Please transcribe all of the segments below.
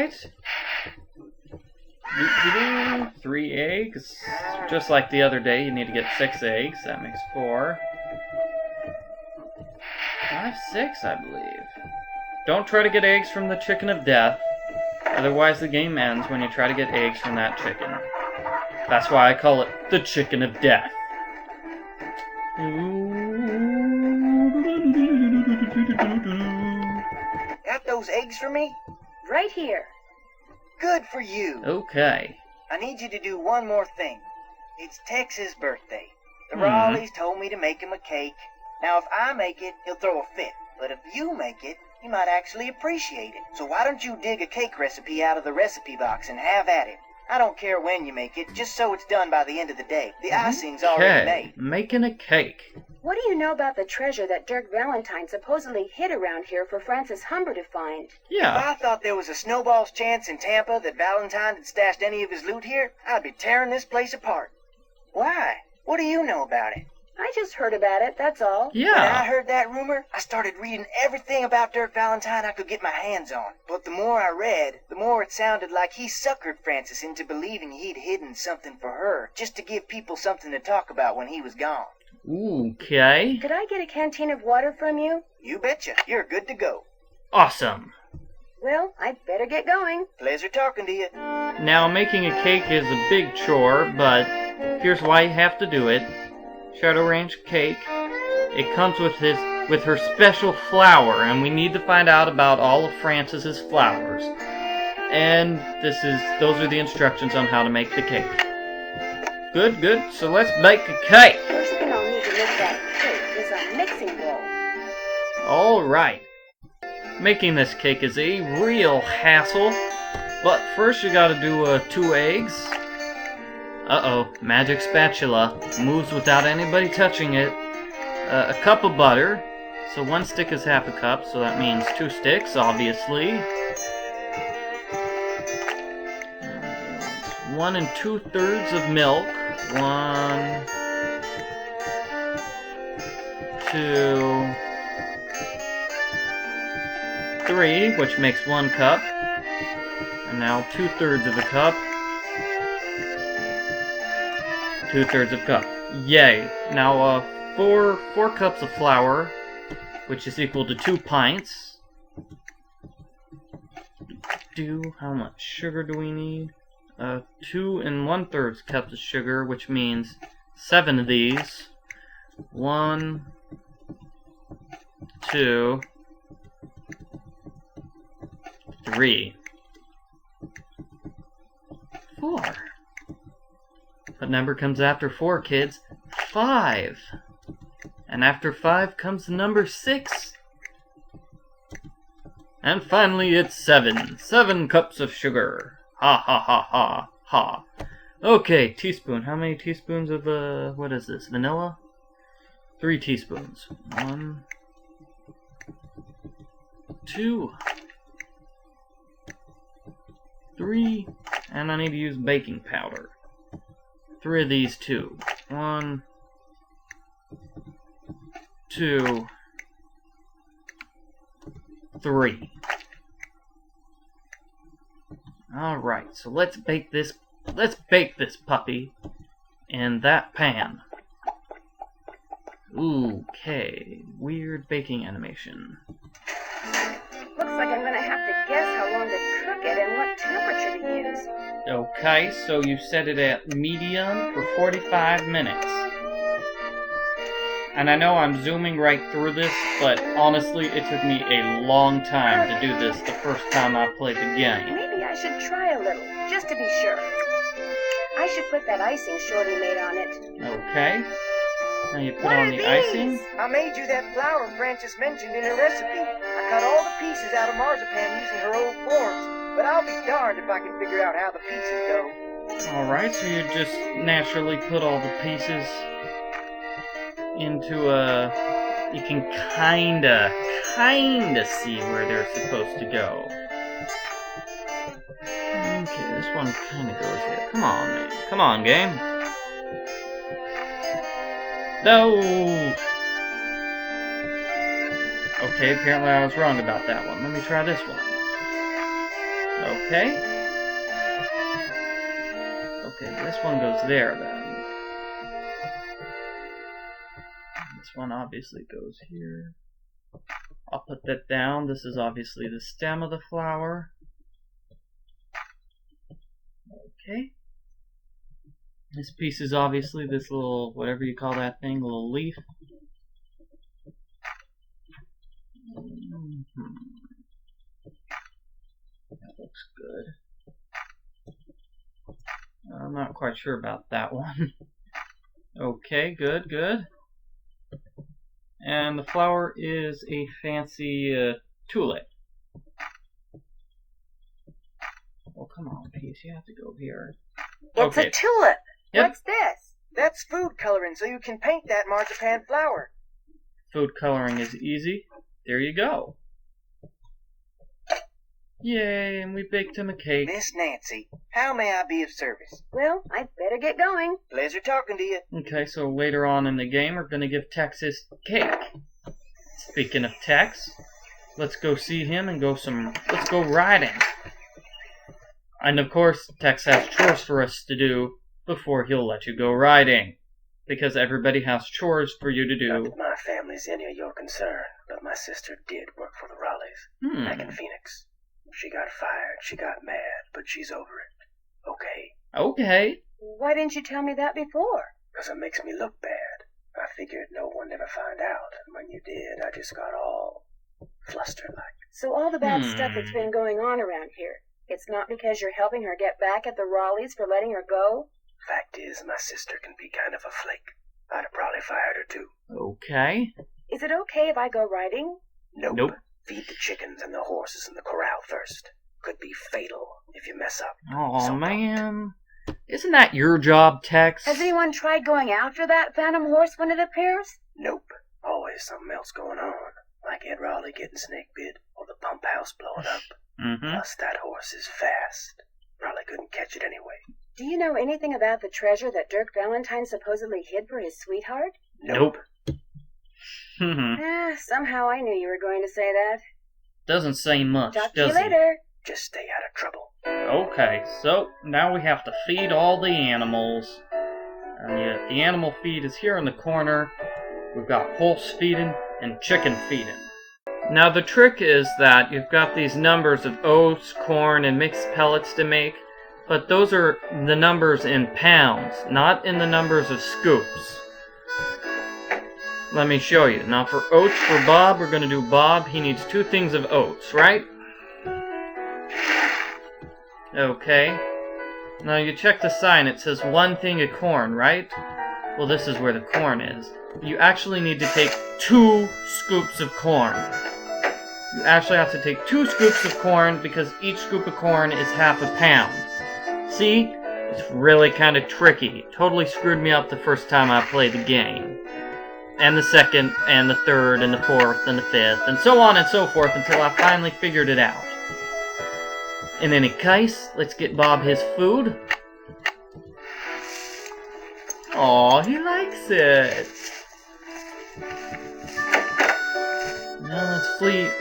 Alright. 3 eggs. Just like the other day, you need to get 6 eggs. That makes 4. 5, 6, I believe. Don't try to get eggs from the chicken of death. Otherwise, the game ends when you try to get eggs from that chicken. That's why I call it the chicken of death. Got those eggs for me? Right here. Good for you. Okay. I need you to do one more thing. It's Tex's birthday. The Raleighs told me to make him a cake. Now, if I make it, he'll throw a fit. But if you make it, he might actually appreciate it. So why don't you dig a cake recipe out of the recipe box and have at it? I don't care when you make it, just so it's done by the end of the day. The icing's already made. Making a cake. What do you know about the treasure that Dirk Valentine supposedly hid around here for Francis Humber to find? Yeah. If I thought there was a snowball's chance in Tampa that Valentine had stashed any of his loot here, I'd be tearing this place apart. Why? What do you know about it? I just heard about it, that's all. Yeah. When I heard that rumor, I started reading everything about Dirk Valentine I could get my hands on. But the more I read, the more it sounded like he suckered Francis into believing he'd hidden something for her, just to give people something to talk about when he was gone. Okay. Could I get a canteen of water from you? You betcha. You're good to go. Awesome. Well, I'd better get going. Pleasure talking to you. Now, making a cake is a big chore, but here's why you have to do it. Shadow Range cake. It comes with her special flour, and we need to find out about all of Francis's flowers. And those are the instructions on how to make the cake. Good, good. So let's make a cake. First thing I'll need to make that cake is a mixing bowl. All right. Making this cake is a real hassle, but first you gotta do 2 eggs. Uh-oh, magic spatula. Moves without anybody touching it. A cup of butter. So 1 stick is half a cup, so that means 2 sticks, obviously. 1 2/3 of milk. 1, 2, 3, which makes 1 cup. And now 2/3 of a cup. 2/3 of a cup. Yay. Now, 4 cups of flour, which is equal to 2 pints. How much sugar do we need? 2 1/3 cups of sugar, which means 7 of these. 1, 2, 3, 4. What number comes after 4, kids? 5. And after 5 comes the number 6. And finally it's 7. 7 cups of sugar. Ha ha ha ha ha. Okay, teaspoon. How many teaspoons of, what is this? Vanilla? 3 teaspoons. 1, 2, 3. And I need to use baking powder. 3 of these too. 1, 2, 3. Alright, so let's bake this puppy in that pan. Okay, weird baking animation. Looks like I'm gonna have to guess how long to cook it and what temperature to use. Okay, so you set it at medium for 45 minutes. And I know I'm zooming right through this, but honestly, it took me a long time to do this the first time I played the game. Maybe I should try a little, just to be sure. I should put that icing Shorty made on it. Okay. Now you put on the icing. I made you that flour Frances mentioned in her recipe. I cut all the pieces out of marzipan using her old forms, but I'll be darned if I can figure out how the pieces go. Alright, so you just naturally put all the pieces into you can kinda see where they're supposed to go. Okay, this one kinda goes here. Come on, man. Come on, game. No! Okay, apparently I was wrong about that one. Let me try this one. Okay. Okay, this one goes there then. This one obviously goes here. I'll put that down. This is obviously the stem of the flower. Okay. This piece is obviously this little, whatever you call that thing, little leaf. That looks good. I'm not quite sure about that one. Okay, good, good. And the flower is a fancy tulip. Oh, come on, piece. You have to go here. It's a tulip. Yep. What's this? That's food coloring, so you can paint that marzipan flower. Food coloring is easy. There you go. Yay, and we baked him a cake. Miss Nancy, how may I be of service? Well, I'd better get going. Pleasure talking to you. Okay, so later on in the game, we're going to give Tex his cake. Speaking of Tex, let's go see him and let's go riding. And of course, Tex has chores for us to do before he'll let you go riding. Because everybody has chores for you to Not do. that my family's any of your concern, but my sister did work for the Raleighs back in Phoenix. She got fired, she got mad, but she's over it. Okay? Okay. Why didn't you tell me that before? 'Cause it makes me look bad. I figured no one would ever find out, and when you did, I just got all flustered like. So all the bad stuff that's been going on around here, it's not because you're helping her get back at the Raleighs for letting her go? Fact is, my sister can be kind of a flake. I'd have probably fired her too. Okay. Is it okay if I go riding? Nope. Feed the chickens and the horses in the corral first. Could be fatal if you mess up. Oh So man. Isn't that your job, Tex? Has anyone tried going after that phantom horse when it appears? Nope. Always something else going on. Like Ed Raleigh getting snake bit or the pump house blowing up. Plus that horse is fast. Probably couldn't catch it anyway. Do you know anything about the treasure that Dirk Valentine supposedly hid for his sweetheart? Nope. Somehow I knew you were going to say that. Doesn't say much, Talk to you does he? later. Just stay out of trouble. Okay, so now we have to feed all the animals. And the animal feed is here in the corner. We've got horse feeding and chicken feeding. Now the trick is that you've got these numbers of oats, corn, and mixed pellets to make, but those are the numbers in pounds, not in the numbers of scoops. Let me show you. Now for oats for Bob, we're going to do Bob. He needs 2 things of oats, right? Okay. Now you check the sign. It says 1 thing of corn, right? Well, this is where the corn is. You actually need to take 2 scoops of corn. You actually have to take 2 scoops of corn because each scoop of corn is half a pound. See? It's really kind of tricky. Totally screwed me up the first time I played the game. And the second, and the third, and the fourth, and the fifth, and so on and so forth until I finally figured it out. In any case, let's get Bob his food. Aw, he likes it. Now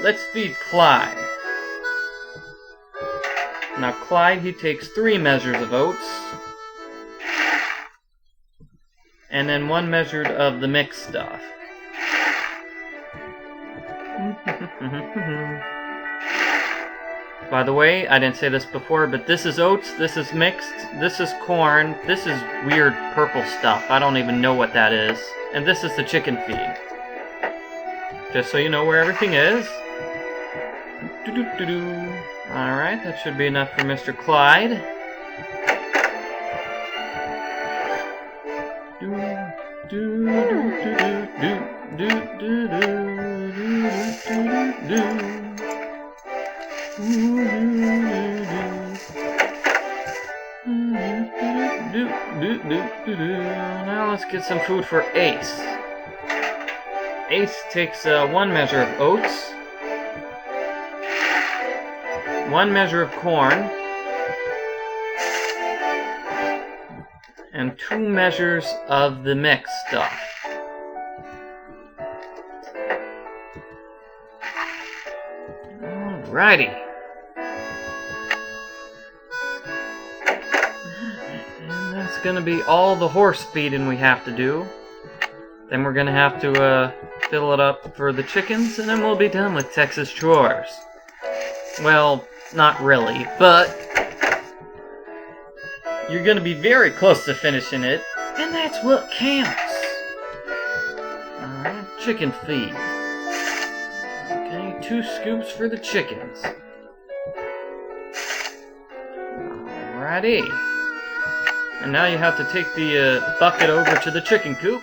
let's feed Clyde. Now Clyde, he takes 3 measures of oats. And then 1 measure of the mixed stuff. By the way, I didn't say this before, but this is oats, this is mixed, this is corn, this is weird purple stuff. I don't even know what that is. And this is the chicken feed. Just so you know where everything is. Alright, that should be enough for Mr. Clyde. Now let's get some food for Ace. Ace takes 1 measure of oats, 1 measure of corn, and 2 measures of the mixed stuff. Alrighty. that's gonna be all the horse feeding we have to do. Then we're gonna have to fill it up for the chickens, and then we'll be done with Texas chores. Well, not really, but you're gonna be very close to finishing it, and that's what counts. Alright, chicken feed. Okay, 2 scoops for the chickens. Alrighty. And now you have to take the bucket over to the chicken coop